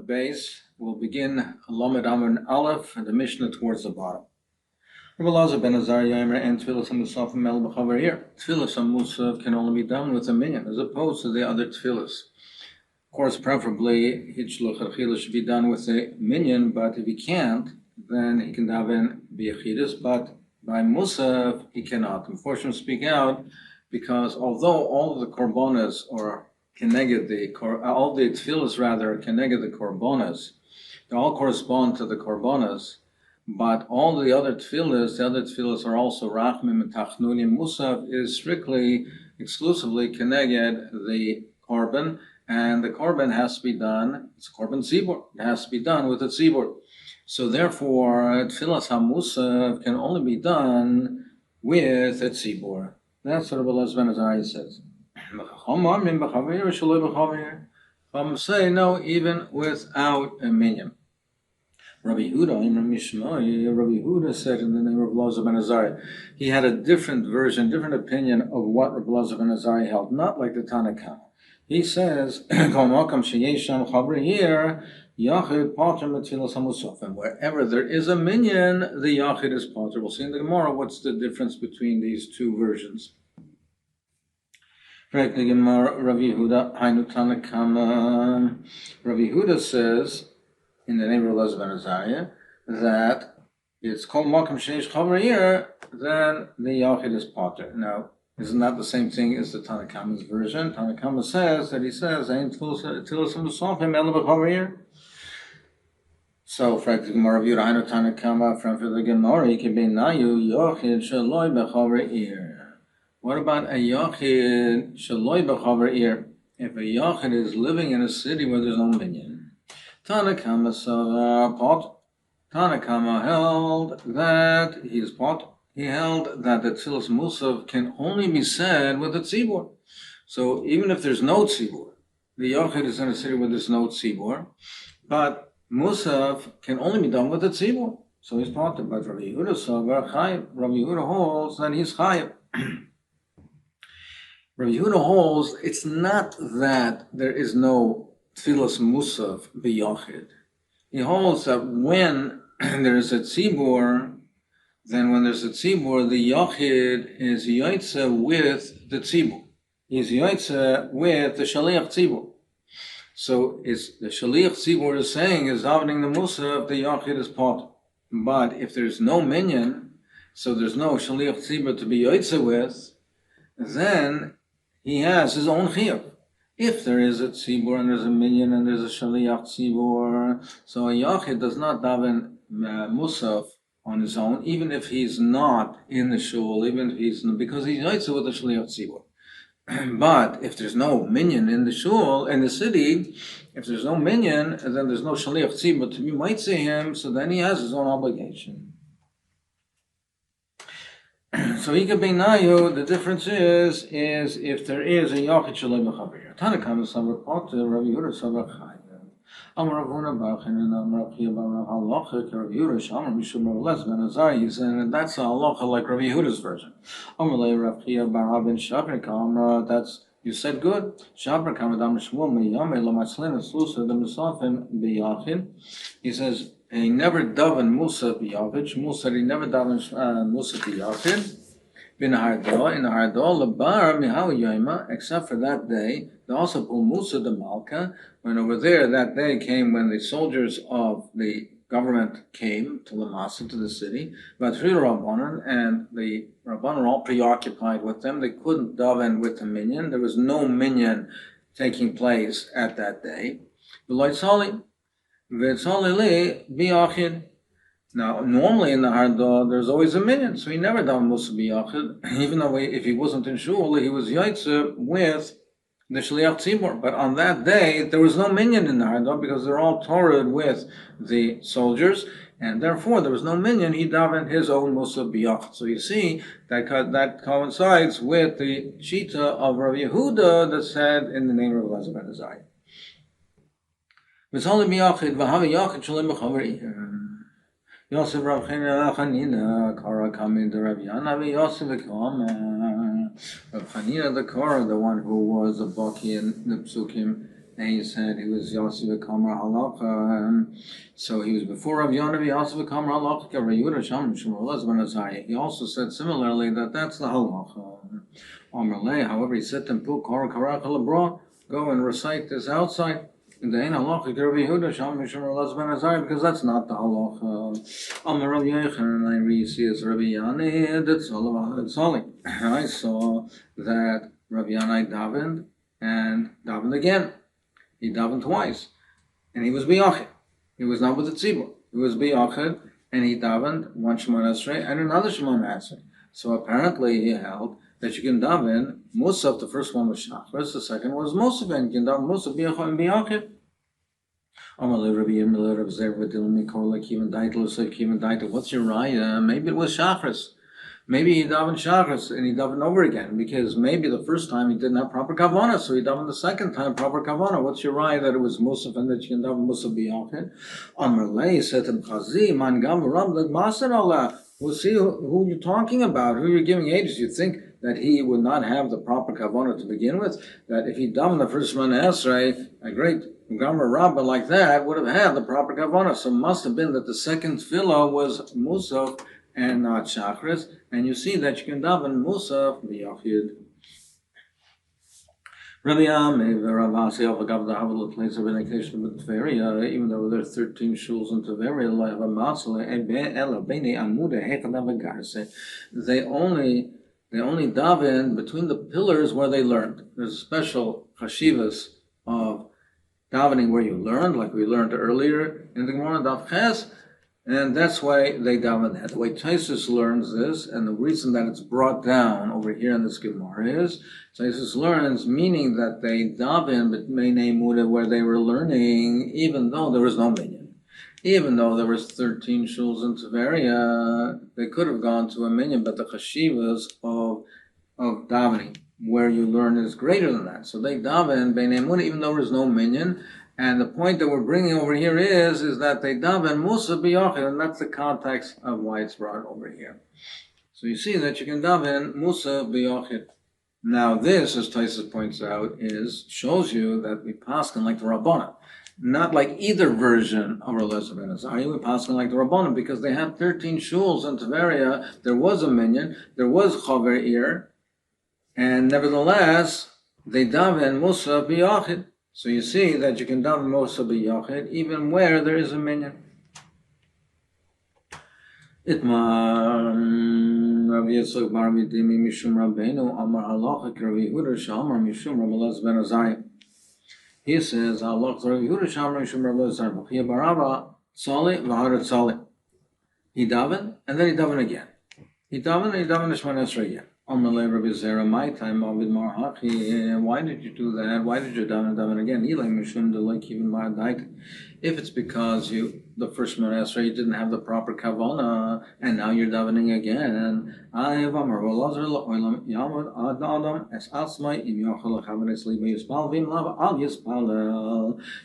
Beis. We'll begin Lamed Amud Aleph and the Mishnah towards the bottom. Rabbi Elazar ben Azariah and Tfilas HaMusaf and Mel B'chaver here. Tfilas HaMusaf can only be done with a minyan, as opposed to the other tfilas. Of course, preferably, Hitchluch should be done with a minyan, but if he can't, then he can daven b'yachidus, but by Musaf, he cannot. Unfortunately, speak out, because although all of the korbanos or all the tefillas rather keneged the korbanos, they all correspond to the korbanos, but all the other tefillas are also rachmim and tachnunim. Musaf is exclusively keneged the korban, and the korban has to be done. It's a korban tzibur. It has to be done with a tzibur. So therefore, tefillas hamusaf can only be done with a tzibur. That's what Rabbi Elazar ben Azariah says. Some say no, even without a minyan. Rabbi Yehuda said in the name of Rabbi Elazar ben Azariah, he had a different opinion of what Rabbi Elazar ben Azariah held, not like the Tanna Kama. He says, and wherever there is a minyan, the yachid is potter. We'll see in the Gemara what's the difference between these two versions. Rabbi Yehuda says, in the name of Elazar ben Azariah, that it's called Makam Sheish Chaver here, then the Yachid is potter. Now, isn't that the same thing as the Tanna Kama's version? Tanna Kama says, Ain Tfilas HaMusafim Ela B'chaver here. So, from the Gemara of Yudhainu Tanna Kama, from the Gemara, he can be Nayu Yachid Shaloi B'chaver here. What about a Yachid Shaloi B'chaver here? If a Yachid is living in a city where there's no minyan, Tanna Kama pot. Tanna Kama held that he is pot. He held that the Tfilas Musaf can only be said with a tzibur. So even if there's no tzibur, the Yachid is in a city where there's no tzibur, but Musaf can only be done with a tzibur. So he's pot. But Rabbi Yehuda Rabbi Yehuda holds that he's chayiv. Rabbi Yehuda holds it's not that there is no Tfilas Musaf b'Yachid. He holds that when there is a tzibur, then when there's a tzibur, the Yachid is yaitze with the tzibur. He's yaitze with the shaliach tzibur. So is the shaliach tzibur is saying is davening the Musaf, the Yachid is pot. But if there's no minyan, so there's no shaliach tzibur to be yaitze with, then he has his own chiyuv. If there is a tzibur and there's a minyan and there's a shaliach tzibur, so a yachid does not daven musaf on his own, even if he's not in the shul, because he's yaitze with the shaliach tzibur. But if there's no minyan in the shul, in the city, if there's no minyan, then there's no shaliach tzibur to be might see him, so then he has his own obligation. So he could be nayu. The difference is if there is a yachid shaloi b'chaver. Tanna Kama savar potter, Rabbi Yehuda savar chayav. Amar Ravuna bar Chanina, Amar Achia bar Rav halacha, Rabbi Yehuda shamar mishum Rabbi Elazar ben Azariah, and that's a halacha like Rabbi Yehuda's version. Amar lei Rav Chia bar Abin Shabri Kamra. That's you said good. Shabri Kamra dam Shmuel miyamei lo matzlin eslusa the musafim b'yachid. He says. He never daven Musa b'Yavich. Musa, he never daven Musa b'Yavich. In the Hardol, Labar Mihau Yoima, except for that day, they also pull Musa the Malka. When over there, that day came when the soldiers of the government came to Lamasa, to the city, but three Rabbanan, and the Rabbanan were all preoccupied with them. They couldn't daven with the minyan. There was no minyan taking place at that day. Now, normally in the Hardah, there's always a minyan, so he never done Musa b'Yachid, even though if he wasn't in shul, he was yaitze with the shliach tzibur. But on that day, there was no minyan in the Hardah because they're all Torah with the soldiers, and therefore there was no minyan. He davened his own Musa b'Yachid. So you see that coincides with the shita of Rabbi Yehuda that said in the name of Elazar ben Azariah. V'tzali b'Yachid v'havi Yachid shaloi b'chaver. Yosef Rav Chanina Kara coming to Rav Yana Yosef Rav Chanina the Kara, the one who was a Baki in the Psukim, And he said he was Yosef Kamar Halacha. So he was before Rav Yonavi Yosef Kamar Halacha. He also said similarly that that's the Halacha. However, he said to him, go and recite this outside. Because that's not the halacha. I saw that Rabbi Yanai davened and davened again. He davened twice, and he was biyachid. He was not with the tzibur. He was biyachid, and he davened one Shemona Esrei and another Shemona Esrei. So apparently he held that you can daven Musaf. The first one was Shachris, the second was Musaf, and you can daven Musaf biyachid and biyachid. What's your raya? Maybe it was Shachris. Maybe he davened Shachris and he davened over again, because maybe the first time he didn't have proper kavanah, so he davened the second time proper kavanah. What's your raya that it was Musaf and that you can daven Musaf biyachid? Amalei said to him, Chazi man gam ram that maser Allah. We'll see who you're talking about, who you're giving ages. You think that he would not have the proper kavanah to begin with? That if he davened the first Shemona Esrei, a great Gamra Rabbah like that would have had the proper kavanah. So it must have been that the second tefillah was Musaf and not Shachris. And you see that you can daven Musaf biyachid. Rabbi Yami, Rav Asi, Avagav the Havel place of indication of Tveria, even though there are 13 shuls in Tveria, they only daven between the pillars where they learned. There's special chashivas of davening where you learned, like we learned earlier in the Gemara Daf Ches, and that's why they daven that. The way Taisus learns this, and the reason that it's brought down over here in this Gemara is, Taisus learns, meaning that they daven b'tmeinei muda where they were learning, even though there was no minyan. Even though there was 13 shuls in Tveria, they could have gone to a minyan, but the chashivas of davening where you learn is greater than that. So they daven b'nei muda even though there is no minyan. And the point that we're bringing over here is that they daven Musaf biyachid, and that's the context of why it's brought over here. So you see that you can daven Musaf biyachid. Now this, as Taisus points out, shows you that we paskin like the Rabbanan, not like either version of Elazar ben Azariah. We paskin like the Rabbanan because they had 13 shuls in Tveria. There was a minyan, there was chaver ir, and nevertheless they daven Musaf biyachid. So you see that you can daven Musaf biyachid even where there is a minyan. Itmar Rav Yitzchak bar Midimi Mishum Rabbeinu Amar Halacha Rav Yehuda Shamar Mishum Rav Elazar ben Azariah. He says Halacha Rav Yehuda Shamar Mishum Rav Elazar B'chia Barava Tzali V'Harat Tzali. He daven and then he daven again. He daven and he daven Shemona Esrei again. My time, why did you do that? Why did you daven again? If it's because the first Shemona Esrei, you didn't have the proper kavanah, and now you're davening again.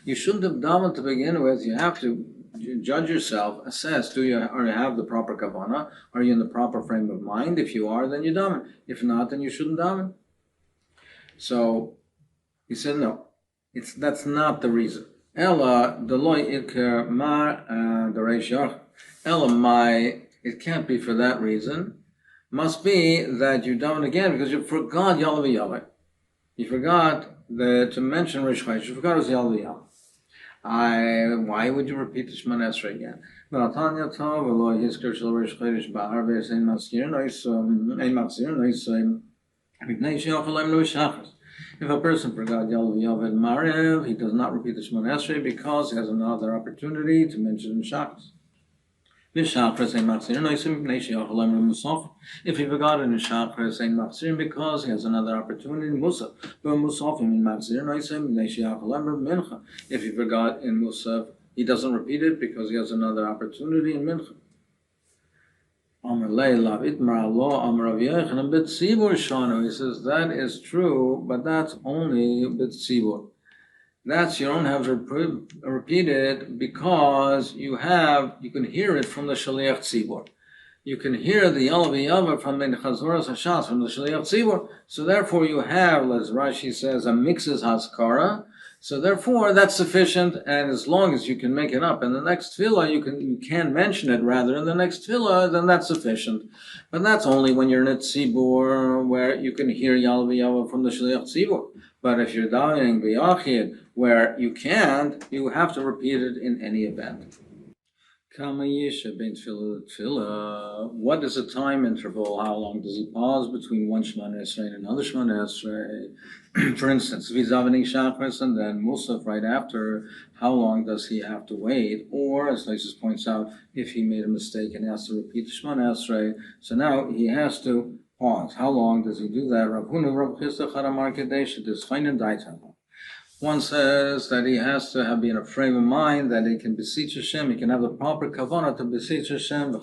You shouldn't have davened to begin with. You have to judge yourself, assess, do you have the proper kavanah? Are you in the proper frame of mind? If you are, then you daven. If not, then you shouldn't daven. So he said, no, that's not the reason. Ella deloy ikar mar dereishach. Ella my, it can't be for that reason. Must be that you daven again because you forgot Yalav Yaveh. You forgot to mention Rish Chodesh. You forgot it was Yalav Yaveh. Why would you repeat the Shemona Esrei again? If a person forgot Yalav Yaveh and Marev, he does not repeat the Shemona Esrei because he has another opportunity to mention in Shachris. If he forgot in Shachris, ain't machzirin because he has another opportunity in Musaf. If he forgot in Musaf, he doesn't repeat it because he has another opportunity in Mincha. He says that is true, but that's only bit tzibur. That's you don't have to repeat it because you can hear it from the Shaliach Tzibur. You can hear the Yalav Yaveh from the Chazoras Hashas from the Shaliach Tzibur. So therefore you have, as Rashi says, a mixes Haskara. So therefore, that's sufficient, and as long as you can make it up in the next tefillah, you can mention it rather in the next tefillah, then that's sufficient. But that's only when you're in a tzibur where you can hear Yal V'Yava from the Shliach tzibur. But if you're davening b'yachid where you can't, you have to repeat it in any event. What is the time interval? How long does he pause between one Shemana Esrei and another Shemana Esrei? For instance, if he's davening Shachris and then Musaf right after, how long does he have to wait? Or, as Lysis points out, if he made a mistake and has to repeat the Shemana Esrei, so now he has to pause. How long does he do that? Rav Huna, Rav Chisda, Charamar Kadesh, this fine daita. One says that he has to be in a frame of mind that he can beseech Hashem, he can have the proper kavanah to beseech Hashem.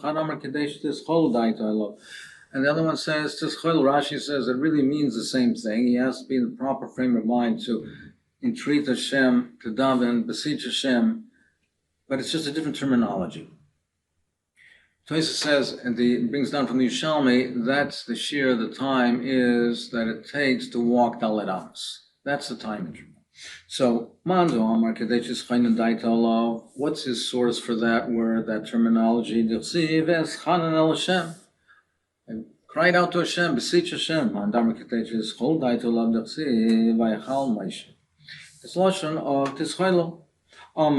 And the other one says, Rashi says it really means the same thing. He has to be in the proper frame of mind to entreat Hashem, to daven, beseech Hashem, but it's just a different terminology. Toisa says, and he brings down from the Yushalmi, that's the sheer, the time is that it takes to walk Dalet Amos. That's the time interval. So, what's his source for that word, that terminology? I cried out to Hashem, beseech Hashem. It's Lashon of Tischailo. If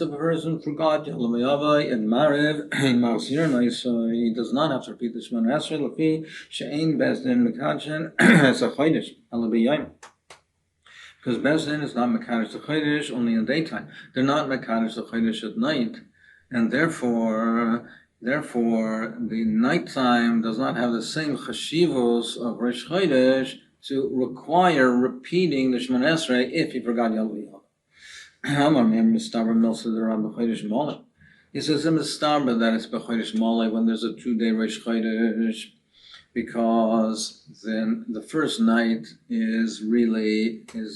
a person forgot and Mariv he does not have to repeat the Shemana Esrei she'ein bezdin mekadshin as a chodesh because bezdin is not mekadosh the chodesh only in daytime. They're not mekadosh the chodesh at night, and therefore the nighttime does not have the same chashivos of Rosh Chodesh to require repeating the Shemana Esrei if he forgot Yal V'Yava. He says in Mistabra that it's B'Chodesh Molei when there's a 2-day Rosh Chodesh, because then the first night is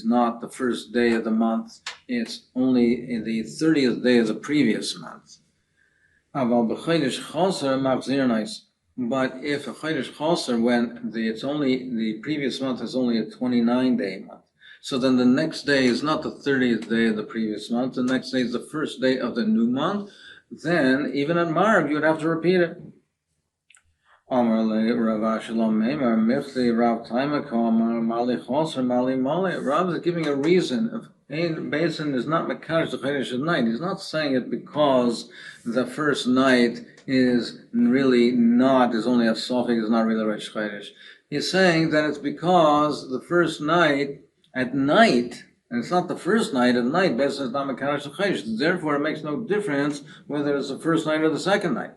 not the first day of the month, it's only the 30th day of the previous month. But if a Chodesh Choser, when the previous month is only a 29-day month, so then the next day is not the 30th day of the previous month, the next day is the first day of the new month, then even at Marv you would have to repeat it. Rav is giving a reason of Basin is not Mekadosh the Chodesh at night. He's not saying it because the first night is only a Sophic, is not really Rosh Chodesh. He's saying that it's because the first night at night, and it's not the first night at night, Basin is not Mekadosh the Chodesh. Therefore, it makes no difference whether it's the first night or the second night.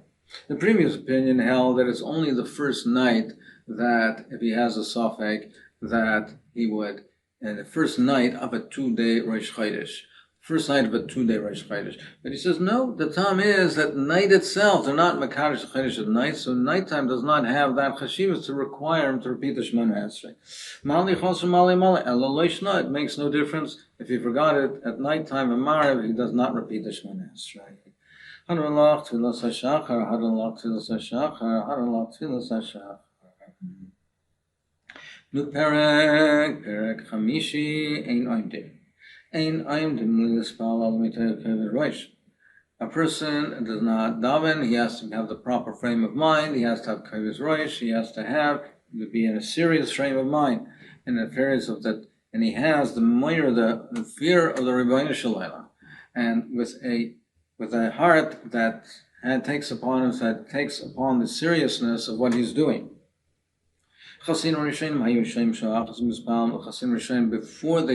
The previous opinion held that it's only the first night that, if he has a Sophic, that he would, and the first night of a 2-day Rosh Chodesh. First night of a 2-day Rosh Chodesh. But he says, no, the time is that night itself, they're not Mekadosh Chodesh at night, so nighttime does not have that chashivas to require him to repeat the Shemana Esrei. Mali Choser Mali Mali, Elaloishna, it makes no difference. If he forgot it at nighttime in Mariv, he does not repeat the Shemana Esrei. Hadralach Tfilas HaShachar, Hadralach Tfilas HaShachar, Hadralach Tfilas HaShachar. Nu Perek Chamishi, Ein Oimdim. Ein Oimdim Lispal Al Mitay Kevid Rosh. A person does not daven, he has to have the proper frame of mind, he has to have Kevid Rosh, he has to be in a serious frame of mind, in the periods of that, and he has the fear of the Rebbeinu Shalom, and with a heart that takes upon the seriousness of what he's doing. Before they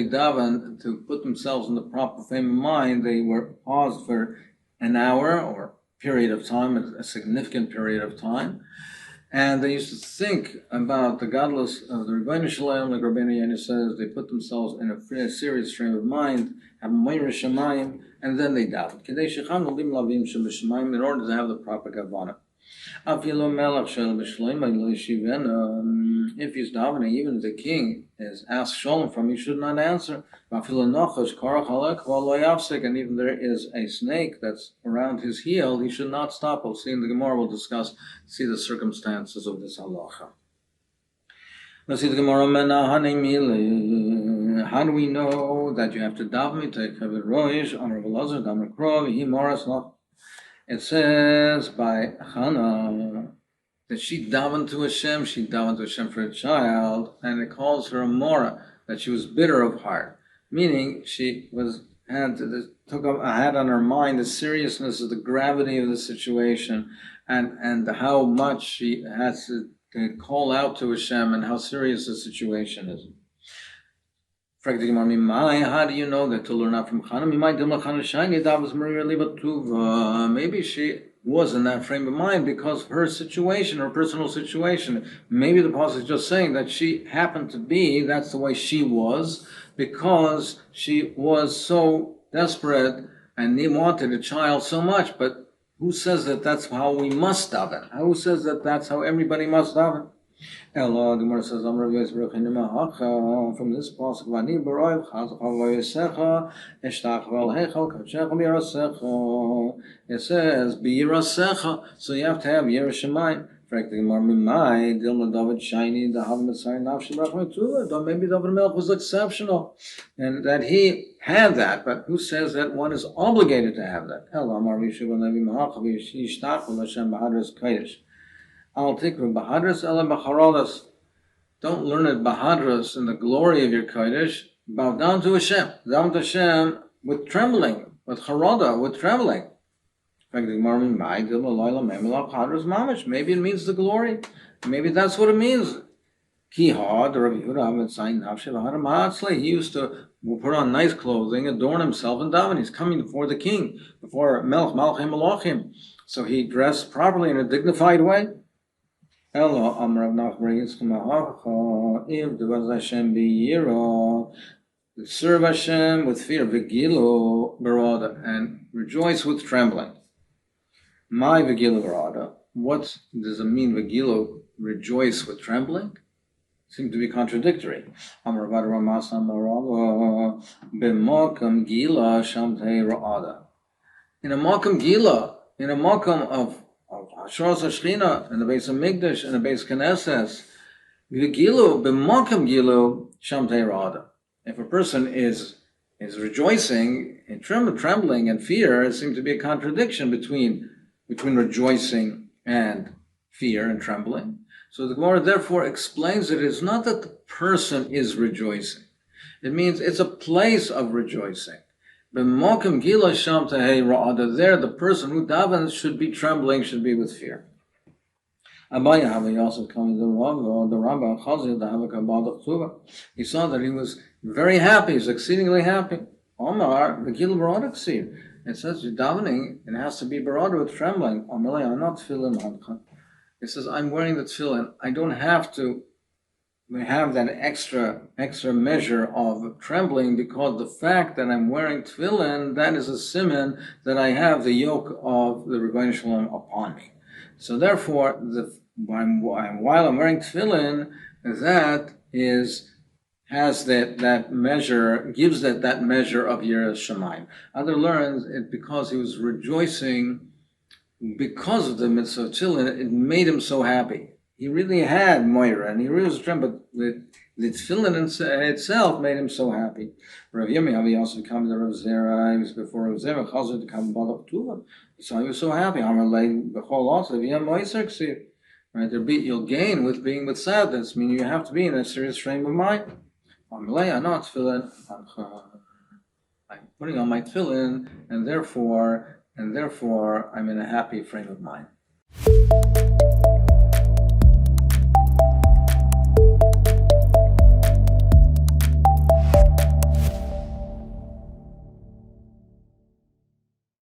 daven to put themselves in the proper frame of mind, they were paused for an hour or period of time, a significant period of time, and they used to think about the godless of the Rebbeinu Shalom, like Rabbeinu Yana says. They put themselves in a serious frame of mind, have Moira Shemayim, and then they daven. In order to have the proper kavanah. If he's davening, even if the king is asked shalom from, he should not answer. And even there is a snake that's around his heel, he should not stop. We'll see in the Gemara, see the circumstances of this halacha. Let's see the Gemara. How do we know that you have to daven? It says by Hannah that she davened to Hashem for a child, and it calls her a mora, that she was bitter of heart, meaning she had on her mind the seriousness of the gravity of the situation, and how much she has to call out to Hashem and how serious the situation is. How do you know that to learn out from Chana? Maybe she was in that frame of mind because her situation, her personal situation. Maybe the pasuk is just saying that she happened to be, that's the way she was, because she was so desperate and he wanted a child so much. But who says that that's how we must daven? Who says that that's how everybody must daven? Ella, the Gemara says, from this pasuk, it says, B'yirasecha, so you have to have Yira Shemayim. Maybe David Melech was exceptional, and that he had that, but who says that one is obligated to have that? Don't learn it bahadras in the glory of your kodesh. Bow down to Hashem. Down to Hashem with trembling, with harada, with trembling. Maybe it means the glory. Maybe that's what it means. He used to put on nice clothing, adorn himself, and daven. He's coming before the king, before Melech Malchim Malachim. So he dressed properly in a dignified way. If there was Hashem b'yira, serve Hashem with fear, v'gilu barada, and rejoice with trembling. My v'gilu barada. What does it mean, v'gilu, rejoice with trembling? Seems to be contradictory. B'makam gila shamtei ra'ada. In a makam gila, in a makam of Hashras Hashchina, in the base of Migdash, in the base of Knesses, Gilu, b'makam gilu, shamtei ra'ada. If a person is rejoicing and trembling and fear, it seems to be a contradiction between rejoicing and fear and trembling. So the Gemara therefore explains that it's not that the person is rejoicing. It means it's a place of rejoicing. B'makam gila shamtei ra'ada. There, the person who davens should be trembling, should be with fear. Abaya also coming to the Rambam Chazir, the Havakabah Chtuva. He saw that he was very happy, he's exceedingly happy. Omar, the gila barada ksiv. It says you're davening, it has to be barada with trembling. Amalei, I'm not tefillin hadcha. It says I'm wearing the tefillin. I don't have to have that extra measure of trembling because the fact that I'm wearing tefillin, that is a siman that I have the yoke of the Rebbeinu Shalom upon me. So therefore, while I'm wearing tefillin, that has that measure, gives that measure of Yiras Shamayim. Other learns it because he was rejoicing because of the mitzvah of tefillin. It made him so happy. He really had Moira, and he really was trembling, but the tefillin itself made him so happy. Rav Yomi also come to Rav Zera. He was before Rav Zera. Chazir to come Balak Tuva. So he was so happy. Amalei b'chol also v'yam moiser ksiv. Right, you'll gain with being with sadness. Meaning you have to be in a serious frame of mind. Amalei anot tefillin. I'm putting on my tefillin, and therefore I'm in a happy frame of mind.